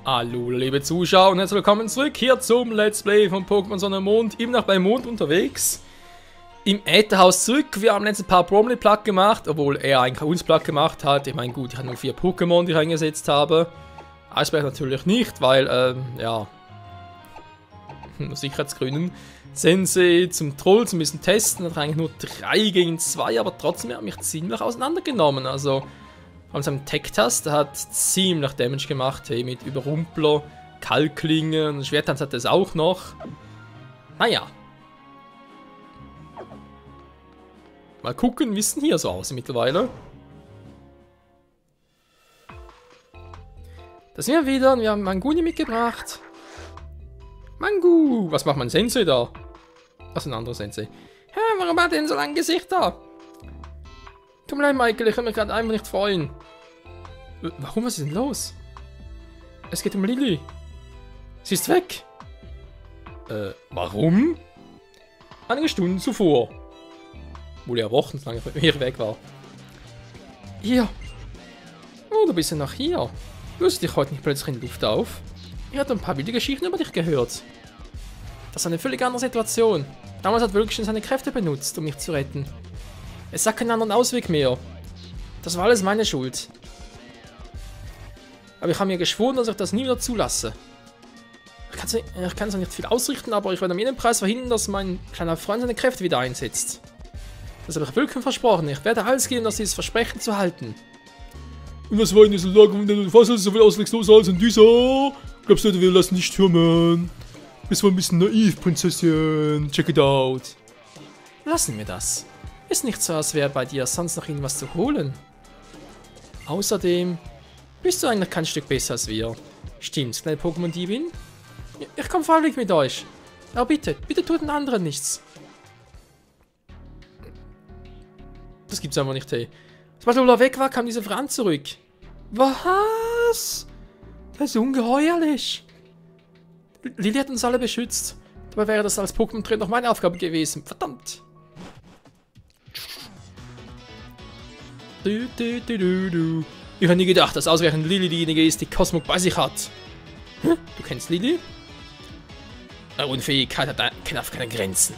Hallo liebe Zuschauer und herzlich willkommen zurück hier zum Let's Play von Pokémon Sonne und Mond. Immer noch bei Mond unterwegs. Im Ätherhaus zurück. Wir haben jetzt ein paar Bromley platt gemacht, obwohl er eigentlich uns platt gemacht hat. Ich meine gut, ich habe nur 4 Pokémon, die ich eingesetzt habe. Eisberg natürlich nicht, weil, ja, aus Sicherheitsgründen. Sensei zum Troll, zum bisschen testen, hat eigentlich nur 3 gegen 2, aber trotzdem hat mich ziemlich auseinandergenommen. Also, vor allem seinem Tech-Tast, der hat ziemlich Damage gemacht, hey, mit Überrumpler, Kalklinge und Schwertanz hat es auch noch. Naja. Mal gucken, wie es denn hier so aussieht mittlerweile. Da sind wir wieder und wir haben Manguni mitgebracht. Mangu! Was macht mein Sensei da? Das ist ein anderer Sensei. Hä, warum hat er denn so lange Gesichter? Tut mir leid, Michael, ich kann mich gerade einfach nicht freuen. Warum? Was ist denn los? Es geht um Lilly. Sie ist weg. Warum? Einige Stunden zuvor. Wohl ja Wochen lang hier weg war. Hier. Oh, du bist ja noch hier. Löst dich heute nicht plötzlich in die Luft auf? Ich hatte ein paar wilde Geschichten über dich gehört. Das ist eine völlig andere Situation. Damals hat Wölkchen seine Kräfte benutzt, um mich zu retten. Es sah keinen anderen Ausweg mehr. Das war alles meine Schuld. Aber ich habe mir geschworen, dass ich das nie wieder zulasse. Ich kann zwar nicht viel ausrichten, aber ich werde um jeden Preis verhindern, dass mein kleiner Freund seine Kräfte wieder einsetzt. Das habe ich Wölkchen versprochen. Ich werde alles geben, um dieses Versprechen zu halten. Und was war in dieser Lage, von der du fast so viel ausweglos als in dieser? Glaubst du, wir lassen nicht türmen? Bist wohl ein bisschen naiv, Prinzessin. Check it out. Lassen wir das. Ist nicht so, als wäre bei dir sonst noch irgendwas zu holen. Außerdem bist du eigentlich kein Stück besser als wir. Stimmt's, kleine Pokémon-Diebin? Ich komme freiwillig mit euch. Aber bitte tut den anderen nichts. Das gibt's einfach nicht, hey. Sobald Lola weg war, kam diese Frau zurück. Was? Das ist ungeheuerlich. Lilly hat uns alle beschützt. Dabei wäre das als Pokémon-Trainer noch meine Aufgabe gewesen. Verdammt. Ich habe nie gedacht, dass ausgerechnet Lilly diejenige ist, die Cosmog bei sich hat. Hm? Du kennst Lilly? Eure Unfähigkeit hat keine Grenzen.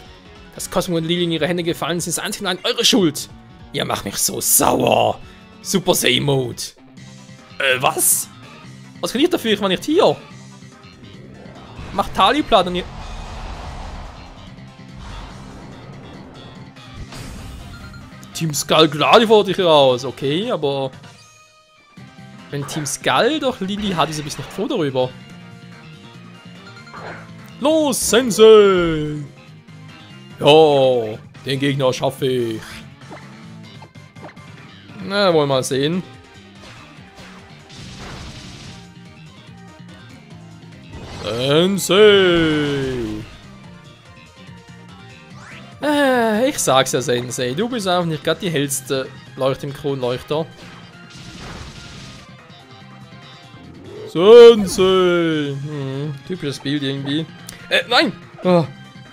Dass Cosmog und Lilly in ihre Hände gefallen sind, ist einzig und allein eure Schuld. Ihr macht mich so sauer. Super Saiyan Mode. Was? Was kann ich dafür? Ich war nicht hier. Macht Tali platt und ihr... Team Skull gerade fordert dich raus. Okay, aber... Wenn Team Skull doch Lilly hat, ist er bis nicht froh darüber. Los, Sensei! Ja, den Gegner schaffe ich. Na, wollen wir mal sehen. Sensei! Ich sag's ja, Sensei. Du bist auch nicht gerade die hellste Leuchte im Kronleuchter. Sensei! Typisches Bild irgendwie. Nein! Oh,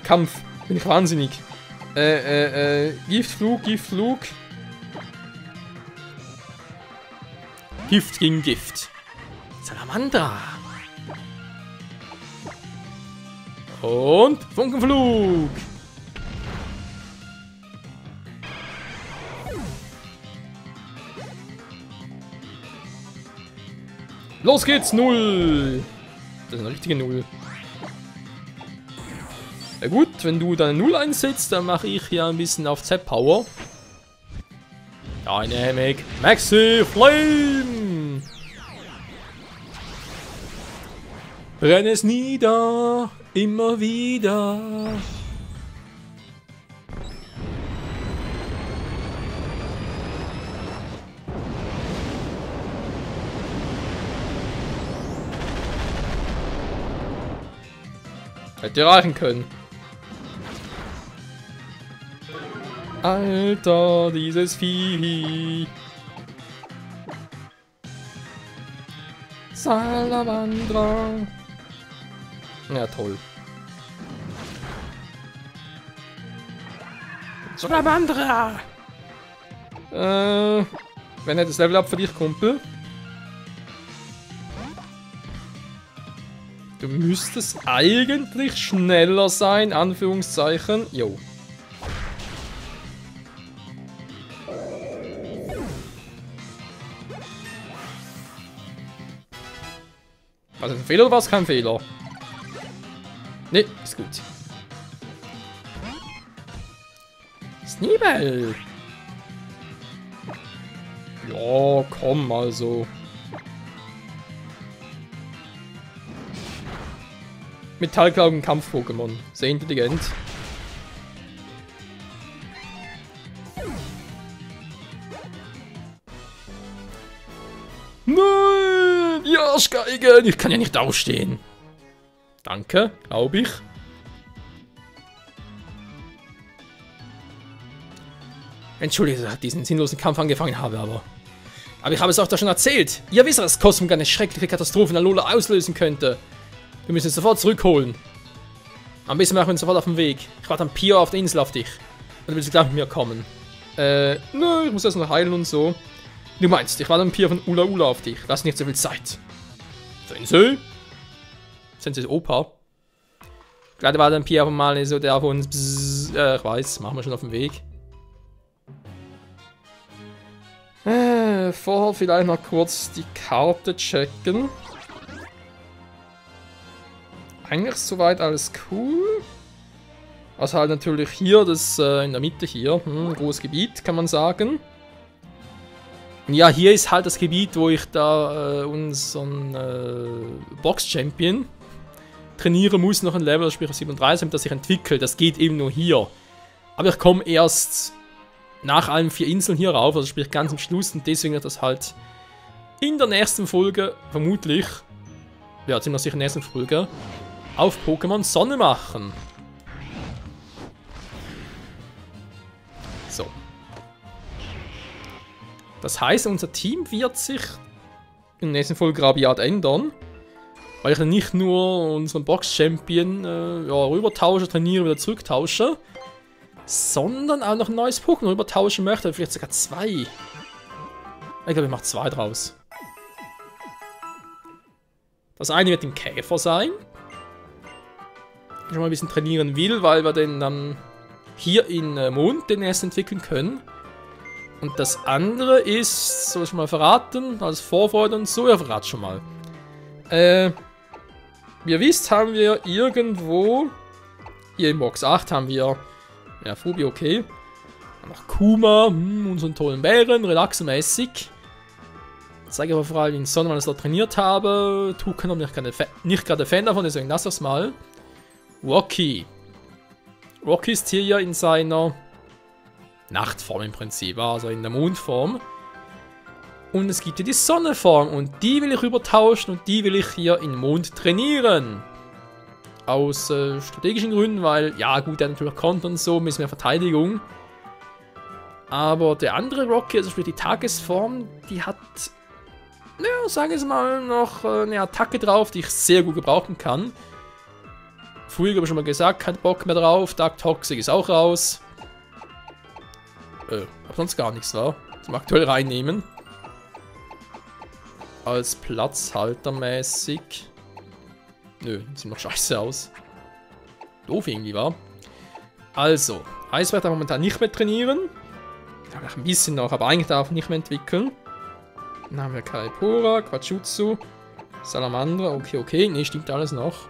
Kampf. Bin ich wahnsinnig. Giftflug, Giftflug. Gift gegen Gift. Salamandra. Und Funkenflug. Los geht's, 0. Das ist eine richtige 0. Ja gut, wenn du deine 0 einsetzt, dann mache ich hier ein bisschen auf Z-Power. Dynamic Maxi Flame! Brenn es nieder, immer wieder. Hätte reichen können. Alter, dieses Vieh. Salamandra. Ja, toll. Salamandra. Wenn er das Level Up für dich, Kumpel. Du müsstest eigentlich schneller sein, Anführungszeichen. Jo. War das ein Fehler oder war es kein Fehler? Ne, ist gut. Sneebel! Ja, komm, also. Metallklaugen Kampf-Pokémon. Sehr intelligent. Nein! Die Arschgeigen! Ich kann ja nicht aufstehen. Danke, glaube ich. Entschuldige, dass ich diesen sinnlosen Kampf angefangen habe, aber ich habe es auch da schon erzählt. Ihr wisst, dass Cosmog eine schreckliche Katastrophe in Alola auslösen könnte. Wir müssen es sofort zurückholen. Am besten machen wir uns sofort auf den Weg. Ich warte am Pier auf der Insel auf dich. Und du willst gleich mit mir kommen. Nö, ich muss erst noch heilen und so. Du meinst, ich warte am Pier von Ula Ula auf dich. Lass nicht so viel Zeit. Sensei? Sensei Opa? Gerade war dann Pier mal so der von uns. Ich weiß, machen wir schon auf dem Weg. Vorher vielleicht noch kurz die Karte checken. Eigentlich soweit alles cool. Also halt natürlich hier, das in der Mitte hier, großes Gebiet, kann man sagen. Und ja, hier ist halt das Gebiet, wo ich da unseren Box-Champion trainieren muss, noch ein Level, sprich 37, damit das sich entwickelt. Das geht eben nur hier. Aber ich komme erst nach allen 4 Inseln hier rauf, also sprich ganz am Schluss, und deswegen wird das halt in der nächsten Folge, vermutlich, ja, ziemlich sicher in der nächsten Folge, auf Pokémon Sonne machen. So. Das heißt, unser Team wird sich in der nächsten Folge rabiat ändern, weil ich dann nicht nur unseren Box-Champion rübertausche, trainiere, wieder zurücktausche, sondern auch noch ein neues Pokémon rübertauschen möchte, vielleicht sogar 2. Ich glaube, ich mache 2 draus. Das eine wird im Käfer sein. Ich mal ein bisschen trainieren will, weil wir den dann hier in Mond den erst entwickeln können. Und das andere ist, soll ich mal verraten, als Vorfreude und so, ja, verrat schon mal. Wie ihr wisst, haben wir irgendwo, hier in Box 8 haben wir, ja, Fubi, okay. Dann noch Kuma, unseren tollen Bären, relaxmäßig. Zeige aber vor allem in Sonne, weil ich es dort trainiert habe. Tukan bin ich nicht gerade Fan davon, deswegen lass das mal. Rocky. Rocky ist hier ja in seiner Nachtform im Prinzip, also in der Mondform. Und es gibt hier die Sonneform und die will ich übertauschen und die will ich hier in Mond trainieren. Aus strategischen Gründen, weil, ja gut, der hat natürlich Konter und so, ein bisschen mehr Verteidigung. Aber der andere Rocky, also sprich die Tagesform, die hat, ja, sagen wir es mal, noch eine Attacke drauf, die ich sehr gut gebrauchen kann. Früher habe ich schon mal gesagt, kein Bock mehr drauf. Dark Toxic ist auch raus. Hab sonst gar nichts, wa? Zum aktuell reinnehmen. Als Platzhalter mäßig. Nö, sieht noch scheiße aus. Doof irgendwie, wa? Also, Eiswert darf momentan nicht mehr trainieren. Ja, noch ein bisschen noch, aber eigentlich darf ich nicht mehr entwickeln. Dann haben wir Kaipora, Quachutsu, Salamandra, okay, ne, stimmt alles noch.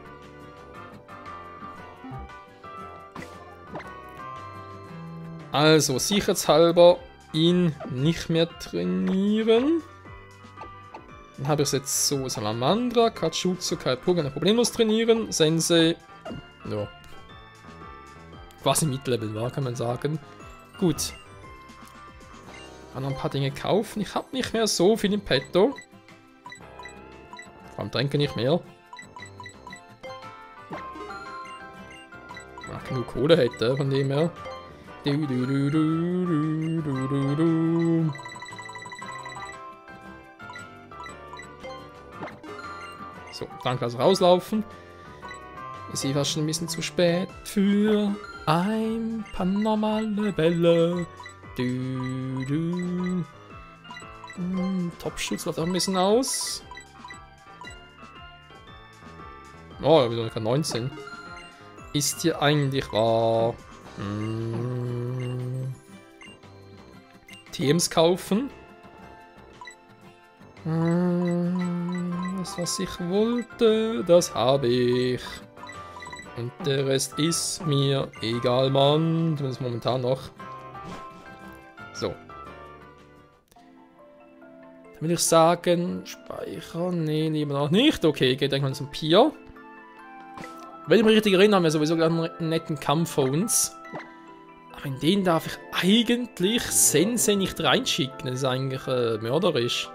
Also, sicherheitshalber ihn nicht mehr trainieren. Dann habe ich es jetzt so, Salamandra, Kachutsu, Kaipora, problemlos trainieren. Sensei, ja, quasi Mid-Level war, kann man sagen. Gut. Kann noch ein paar Dinge kaufen. Ich habe nicht mehr so viel im Petto. Vor allem Tränke nicht mehr. Wenn ich genug Kohle hätte, von dem her. So, danke, also rauslaufen. Es ist fast schon ein bisschen zu spät für ein paar normale Bälle. Topschutz läuft auch ein bisschen aus. Oh, wieder 19. Ist hier eigentlich wahr? TMs kaufen. Das, was ich wollte, das habe ich. Und der Rest ist mir egal, Mann. Zumindest momentan noch. So. Dann würde ich sagen, speichern. Nee, lieber noch nicht. Okay, geht irgendwann zum Pier. Wenn ich mich richtig erinnere, haben wir sowieso einen netten Kampf vor uns. Aber in den darf ich eigentlich Sensei nicht reinschicken. Das ist eigentlich mörderisch.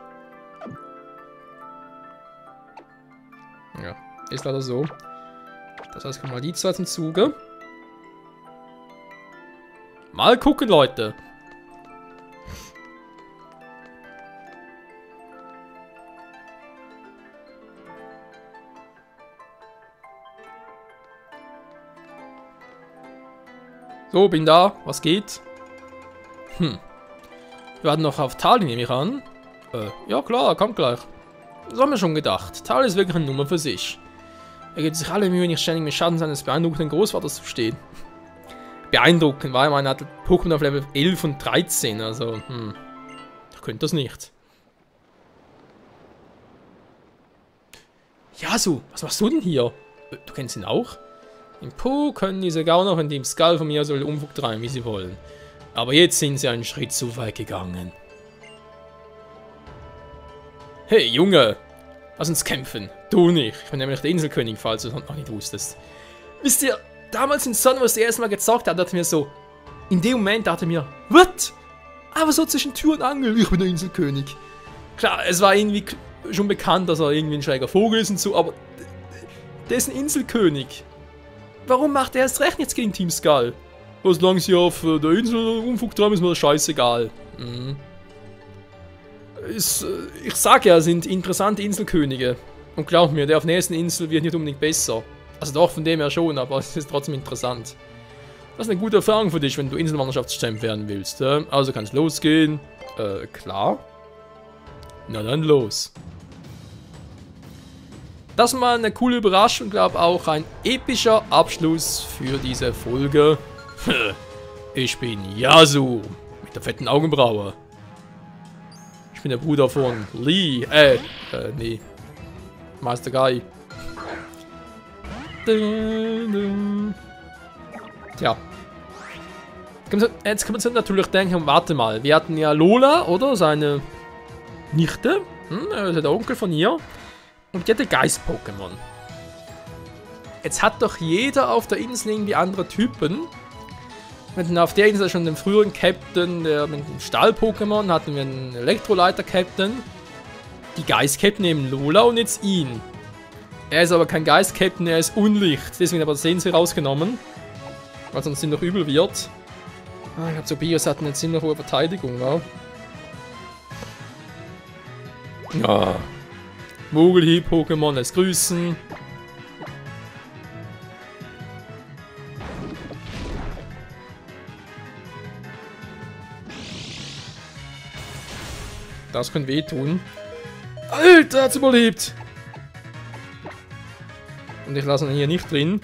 Ja, ist leider so. Das heißt, kommen mal die zwei zum Zuge. Mal gucken, Leute. So, bin da. Was geht? Wir warten noch auf Tali, nehme ich an. Ja klar, kommt gleich. Das haben wir schon gedacht. Tali ist wirklich eine Nummer für sich. Er gibt sich alle Mühe, nicht ständig mit Schatten seines beeindruckenden Großvaters zu stehen. Beeindruckend, weil man hat Pokémon auf Level 11 und 13, also, ich könnte das nicht. Yasu, was machst du denn hier? Du kennst ihn auch? Im Po können diese Gauner von dem Skull von mir soll Unfug treiben, wie sie wollen. Aber jetzt sind sie einen Schritt zu weit gegangen. Hey, Junge! Lass uns kämpfen. Du nicht. Ich bin nämlich der Inselkönig, falls du es noch nicht wusstest. Wisst ihr, damals in Sonne, wo es das erste Mal gezockt hat, dachte mir so, in dem Moment dachte mir, what? Aber so zwischen Tür und Angel, ich bin der Inselkönig. Klar, es war irgendwie schon bekannt, dass er irgendwie ein schräger Vogel ist und so, aber der ist ein Inselkönig. Warum macht er erst recht nichts gegen Team Skull? Solange sie auf der Insel Unfug treiben, ist mir das scheißegal. Ich sag ja, sind interessante Inselkönige. Und glaub mir, der auf der nächsten Insel wird nicht unbedingt besser. Also doch, von dem her schon, aber es ist trotzdem interessant. Das ist eine gute Erfahrung für dich, wenn du Inselwanderschaftschamp werden willst. Also kann es losgehen. Klar. Na dann los. Das war eine coole Überraschung, glaube auch ein epischer Abschluss für diese Folge. Ich bin Yasu mit der fetten Augenbraue. Ich bin der Bruder von Lee, nee. Master Guy. Tja. Jetzt kann man sich natürlich denken, warte mal, wir hatten ja Lola, oder? Seine Nichte. Also der Onkel von ihr. Und die hatte Geist-Pokémon. Jetzt hat doch jeder auf der Insel irgendwie andere Typen. Wir hatten auf der Insel schon den früheren Captain, der mit dem Stahl-Pokémon, hatten wir einen Elektroleiter-Captain. Die Geist-Captain neben Lola und jetzt ihn. Er ist aber kein Geist-Captain, er ist Unlicht. Deswegen aber Sensei rausgenommen. Weil sonst ziemlich übel wird. Ich glaube, so Bios hatten eine ziemlich hohe Verteidigung, ja. Ja. Mogelhieb-Pokémon lässt grüßen. Das könnte wehtun. Alter, hat's überlebt! Und ich lasse ihn hier nicht drin.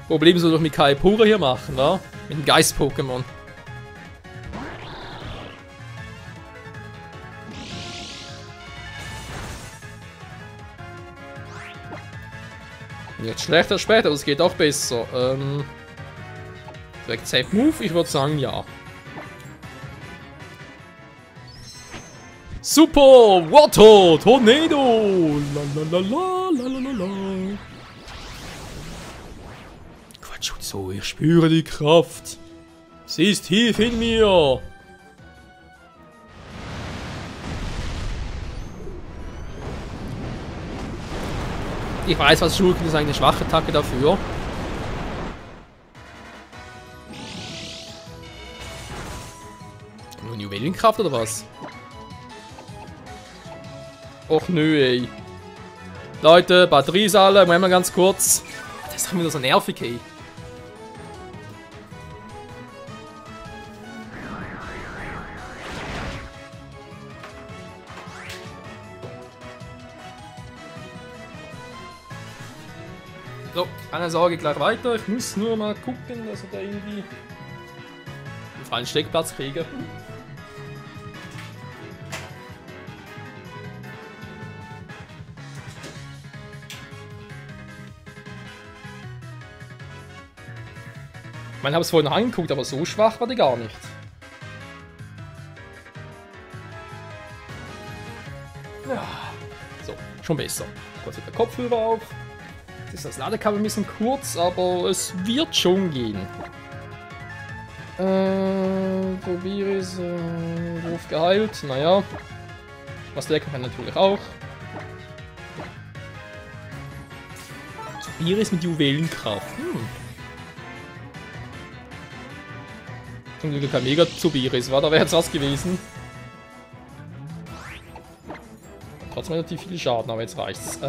Problem soll doch mit Kaipura hier machen, wa? Mit dem Geist-Pokémon. Jetzt schlechter als später, das geht auch besser. Direkt Safe Move? Ich würde sagen, ja. Super! Water! Tornado! Lalalala. Quatsch, so, ich spüre die Kraft. Sie ist tief in mir. Ich weiß, was Schurken ist, eine schwache Attacke dafür. Nur Juwelenkraft oder was? Och nö, ey. Leute, Batterie ist alle, mal ganz kurz. Das ist doch wieder so nervig, ey. So, keine Sorge, gleich weiter. Ich muss nur mal gucken, dass wir da irgendwie einen freien Steckplatz kriegen. Ich meine, ich habe es vorhin noch angeguckt, aber so schwach war die gar nicht. Ja, so, schon besser. Kurz mit der Kopfhörer auf. Jetzt ist das Ladekabel ein bisschen kurz, aber es wird schon gehen. Tobiris, Ruf geheilt, naja. Was der kann natürlich auch. Tobiris mit Juwelenkraft. Zum Glück kein Mega-Tobiris, war da wäre jetzt was gewesen. Trotzdem relativ viel Schaden, aber jetzt reicht's.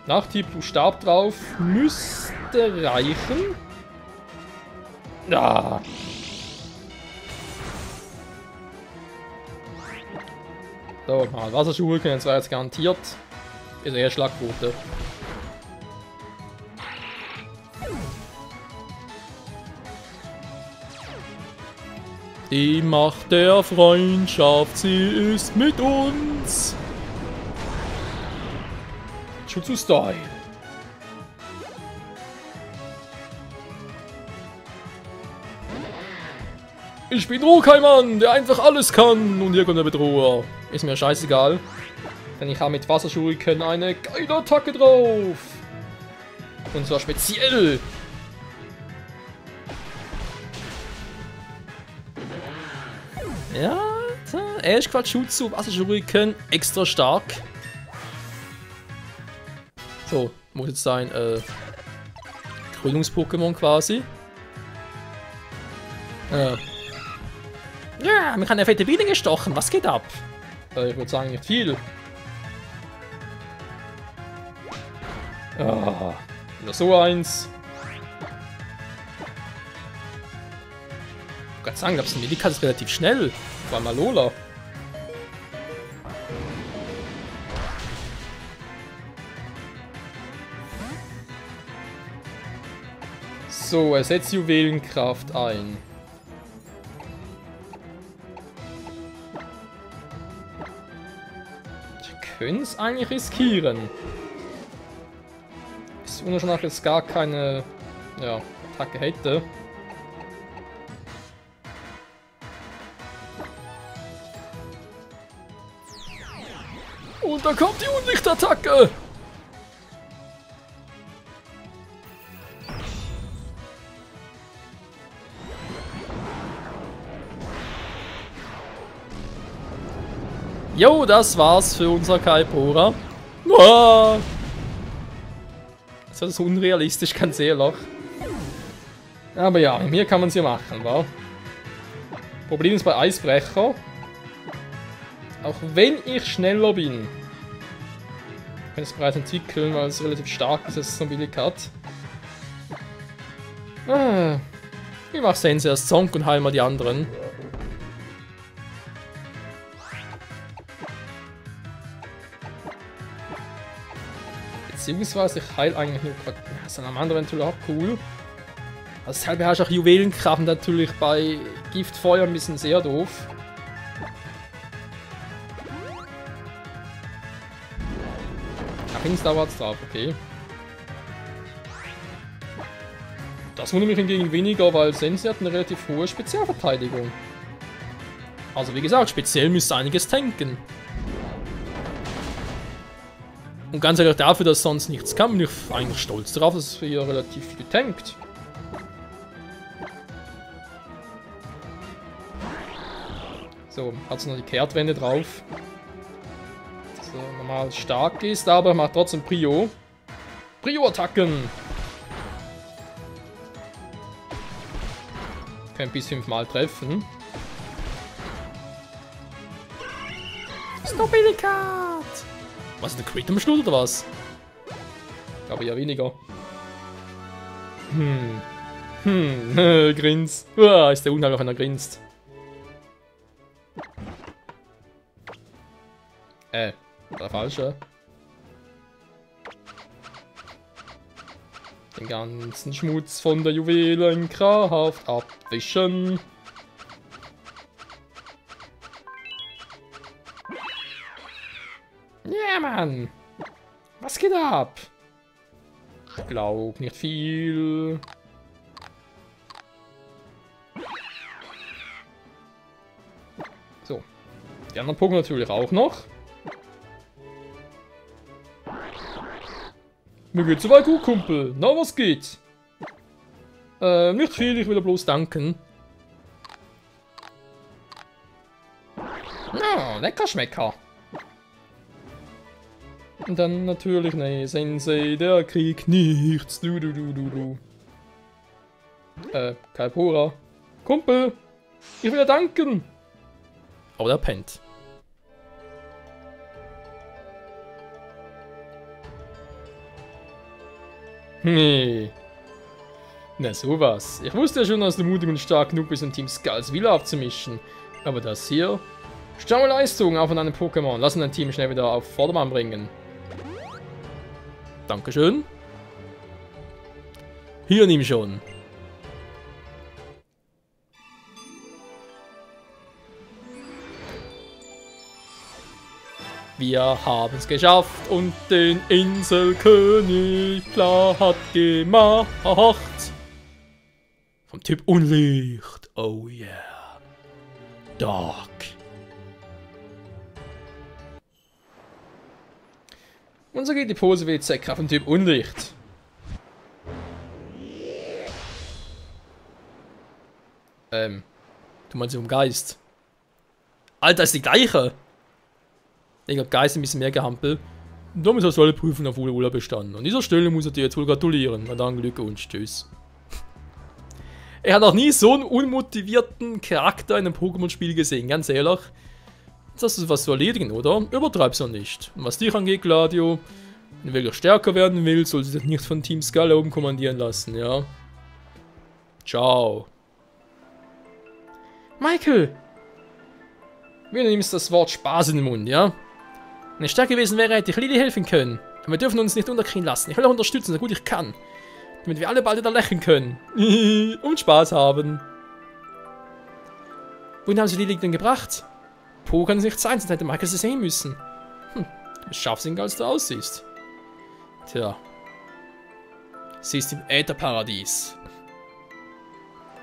Nachtipp, Stab drauf, müsste reichen. Ja. So, mal Wasserschuhe können zwar jetzt garantiert. Ist eher Schlagquote. Die Macht der Freundschaft, sie ist mit uns. Jutsu Style. Ich bin Ruhkeimann, der einfach alles kann und irgendeine Bedroher. Ist mir scheißegal. Denn ich habe mit Wasserschuriken eine geile Attacke drauf. Und zwar speziell. Ja, Ash-Quatschutsu, Wasserschuriken, extra stark. So, muss jetzt sein, Krönungs-Pokémon quasi. Ja, mir kann eine fette Biene gestochen, was geht ab? Ich würde sagen, nicht viel. Ah, nur so eins. Ich kann sagen, das Medica ist relativ schnell. Vor allem Alola. So, er setzt Juwelenkraft ein. Ich könnte es eigentlich riskieren. Bis Unerschlag jetzt gar keine Attacke hätte. Und da kommt die Unlichtattacke! Jo, das war's für unser Kaipora. Ah! Das ist so unrealistisch, ganz ehrlich. Aber ja, mit mir kann man es ja machen, wa? Problem ist bei Eisbrecher. Auch wenn ich schneller bin. Ich kann es bereits entwickeln, weil es relativ stark ist, dass es so billig hat. Ich mach Sense erst Zonk und heil mal die anderen. Beziehungsweise ich heil eigentlich nur gerade. Das ist am anderen natürlich auch cool. Also deshalb hast du auch Juwelenkraft natürlich bei Giftfeuer ein bisschen sehr doof. Ach, Insta-Warts drauf, okay. Das wundert mich hingegen weniger, weil Sensei hat eine relativ hohe Spezialverteidigung. Also wie gesagt, speziell müsste einiges tanken. Und ganz ehrlich dafür, dass sonst nichts kann, bin ich eigentlich stolz darauf, dass es hier relativ viel tankt. So, hat es noch die Kehrtwende drauf. So, normal stark ist, aber macht trotzdem Prio. Prio-Attacken! Können bis 5-mal treffen. Stabilikat! Was, ist der Crit am Schluss oder was? Aber ja weniger. Grins. Ist der unheimlich, wenn er grinst. Der falsche. Den ganzen Schmutz von der Juwelenkraft abwischen. Ja, Mann. Was geht ab? Ich glaub nicht viel. So. Die anderen Pokémon natürlich auch noch. Mir geht's soweit gut, Kumpel. Na, was geht? Nicht viel, ich will bloß danken. Na, lecker Schmecker. Und dann natürlich, nee, Sensei, der kriegt nichts. Du. Kalpura. Kumpel, ich will dir danken. Aber der pennt. Nee. Na sowas. Ich wusste ja schon, dass du mutig und stark genug bist, um Team Skulls Wille abzumischen. Aber das hier... Starke Leistung auch von einem Pokémon. Lass uns dein Team schnell wieder auf Vordermann bringen. Dankeschön. Hier nimm schon. Wir haben es geschafft und den Inselkönig platt gemacht. Vom Typ Unlicht. Oh yeah. Dark. Und so geht die Pose wie Zekra vom Typ Unlicht. Du meinst vom Geist? Alter, ist die gleiche! Ich glaube, Geist ist ein bisschen mehr gehampelt. Und damit hast du alle Prüfungen auf Ula bestanden. An dieser Stelle muss er dir jetzt wohl gratulieren. Na dann, Glückwunsch, tschüss. Er hat noch nie so einen unmotivierten Charakter in einem Pokémon-Spiel gesehen, ganz ehrlich. Jetzt hast du was zu erledigen, oder? Übertreib's doch nicht. Und was dich angeht, Gladio, wenn du wirklich stärker werden willst, sollst du dich nicht von Team Skull oben kommandieren lassen, ja? Ciao. Michael! Wie du nimmst das Wort Spaß in den Mund, ja? Wenn ich stärker gewesen wäre, hätte ich Lili helfen können. Aber wir dürfen uns nicht unterkriegen lassen. Ich will auch unterstützen, so gut ich kann. Damit wir alle bald wieder lächeln können. Und Spaß haben. Wohin haben sie Lili denn gebracht? Po kann es nicht sein, sonst hätte Michael sie sehen müssen. Du scharfsinniger als du aussiehst. Tja. Sie ist im Ätherparadies.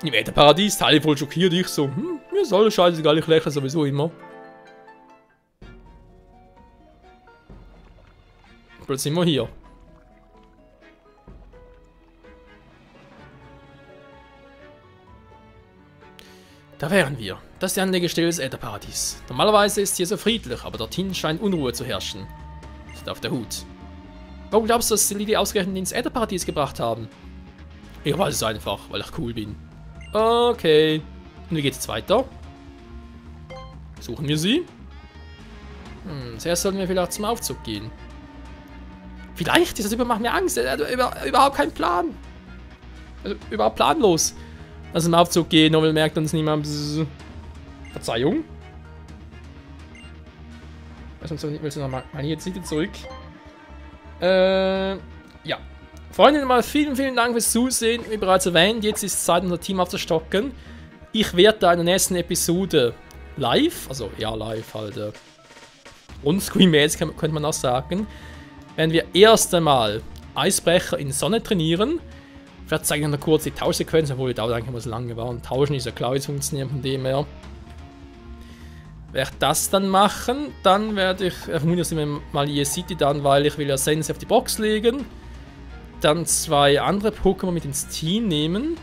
Im Ätherparadies, Teile voll schockiert ich so. Mir ist alles scheißegal, ich lächle sowieso immer. Plötzlich sind wir hier. Da wären wir. Das ist die Anlegestelle des Ätherparadies. Normalerweise ist hier so friedlich, aber dorthin scheint Unruhe zu herrschen. Ist auf der Hut. Warum glaubst du, dass sie Lili ausgerechnet ins Ätherparadies gebracht haben? Ich weiß es einfach, weil ich cool bin. Okay. Und wie geht's jetzt weiter? Suchen wir sie? Zuerst sollten wir vielleicht zum Aufzug gehen. Vielleicht? Das macht mir Angst. Er hat überhaupt keinen Plan. Also, überhaupt planlos. Lass im Aufzug gehen, Novel merkt uns niemand. Verzeihung. Willst du nochmal hier zurück? Ja. Freunde, mal vielen Dank fürs Zusehen. Wie bereits erwähnt, jetzt ist es Zeit, unser Team aufzustocken. Ich werde da in der nächsten Episode live, also ja live halt, on-screen-mäßig könnte man auch sagen, werden wir erst einmal Eisbrecher in Sonne trainieren. Vielleicht zeige ich noch kurz die Tauschsequenz, obwohl die dauert eigentlich immer so lange war. Und Tauschen ist ja klar, wie es funktioniert von dem her. Werde das dann machen, dann werde ich vermutlich mal hier City dann, weil ich will ja Sensei auf die Box legen. Dann 2 andere Pokémon mit ins Team nehmen.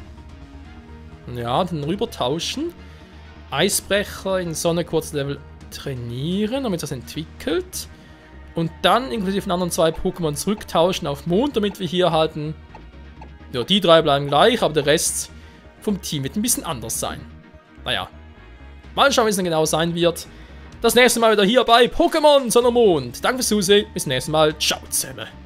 Ja, dann rüber tauschen. Eisbrecher in Sonne kurz Level trainieren, damit das entwickelt. Und dann inklusive den anderen 2 Pokémon zurücktauschen auf Mond, damit wir hier halten. Ja, die 3 bleiben gleich, aber der Rest vom Team wird ein bisschen anders sein. Naja. Mal schauen, wie es dann genau sein wird. Das nächste Mal wieder hier bei Pokémon Sonne und Mond. Danke fürs Zusehen. Bis zum nächsten Mal. Ciao zusammen.